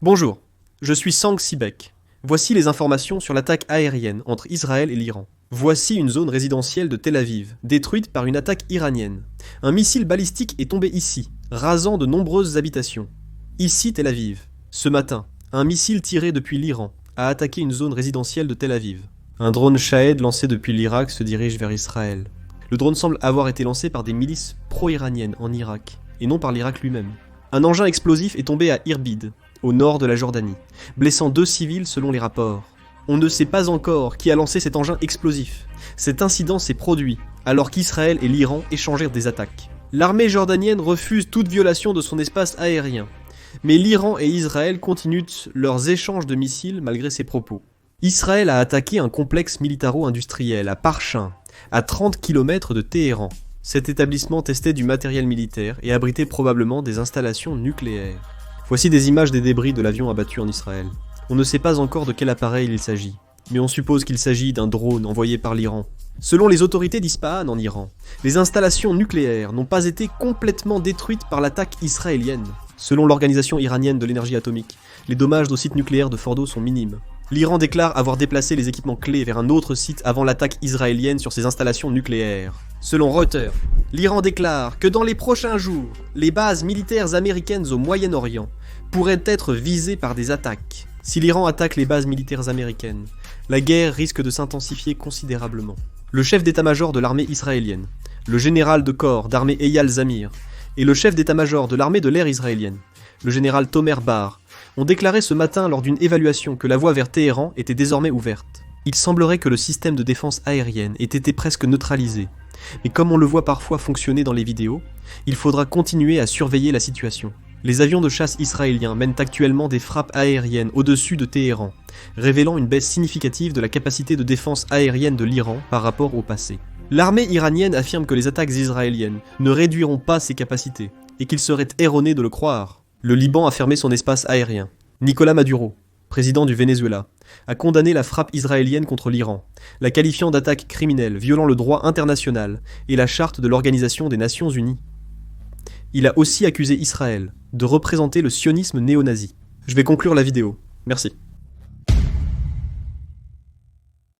Bonjour, je suis Sang Sibek. Voici les informations sur l'attaque aérienne entre Israël et l'Iran. Voici une zone résidentielle de Tel Aviv, détruite par une attaque iranienne. Un missile balistique est tombé ici, rasant de nombreuses habitations. Ici Tel Aviv. Ce matin, un missile tiré depuis l'Iran a attaqué une zone résidentielle de Tel Aviv. Un drone Shahed lancé depuis l'Irak se dirige vers Israël. Le drone semble avoir été lancé par des milices pro-iraniennes en Irak, et non par l'Irak lui-même. Un engin explosif est tombé à Irbid, au nord de la Jordanie, blessant 2 civils selon les rapports. On ne sait pas encore qui a lancé cet engin explosif. Cet incident s'est produit alors qu'Israël et l'Iran échangèrent des attaques. L'armée jordanienne refuse toute violation de son espace aérien, mais l'Iran et Israël continuent leurs échanges de missiles malgré ces propos. Israël a attaqué un complexe militaro-industriel à Parchin, à 30 km de Téhéran. Cet établissement testait du matériel militaire et abritait probablement des installations nucléaires. Voici des images des débris de l'avion abattu en Israël. On ne sait pas encore de quel appareil il s'agit, mais on suppose qu'il s'agit d'un drone envoyé par l'Iran. Selon les autorités d'Ispahan en Iran, les installations nucléaires n'ont pas été complètement détruites par l'attaque israélienne. Selon l'Organisation iranienne de l'énergie atomique, les dommages au site nucléaire de Fordo sont minimes. L'Iran déclare avoir déplacé les équipements clés vers un autre site avant l'attaque israélienne sur ses installations nucléaires. Selon Reuters, l'Iran déclare que dans les prochains jours, les bases militaires américaines au Moyen-Orient pourraient être visées par des attaques. Si l'Iran attaque les bases militaires américaines, la guerre risque de s'intensifier considérablement. Le chef d'état-major de l'armée israélienne, le général de corps d'armée Eyal Zamir, et le chef d'état-major de l'armée de l'air israélienne, le général Tomer Bar, ont déclaré ce matin lors d'une évaluation que la voie vers Téhéran était désormais ouverte. Il semblerait que le système de défense aérienne ait été presque neutralisé, mais comme on le voit parfois fonctionner dans les vidéos, il faudra continuer à surveiller la situation. Les avions de chasse israéliens mènent actuellement des frappes aériennes au-dessus de Téhéran, révélant une baisse significative de la capacité de défense aérienne de l'Iran par rapport au passé. L'armée iranienne affirme que les attaques israéliennes ne réduiront pas ses capacités, et qu'il serait erroné de le croire. Le Liban a fermé son espace aérien. Nicolas Maduro, président du Venezuela, a condamné la frappe israélienne contre l'Iran, la qualifiant d'attaque criminelle violant le droit international et la charte de l'Organisation des Nations Unies. Il a aussi accusé Israël de représenter le sionisme néo-nazi. Je vais conclure la vidéo. Merci.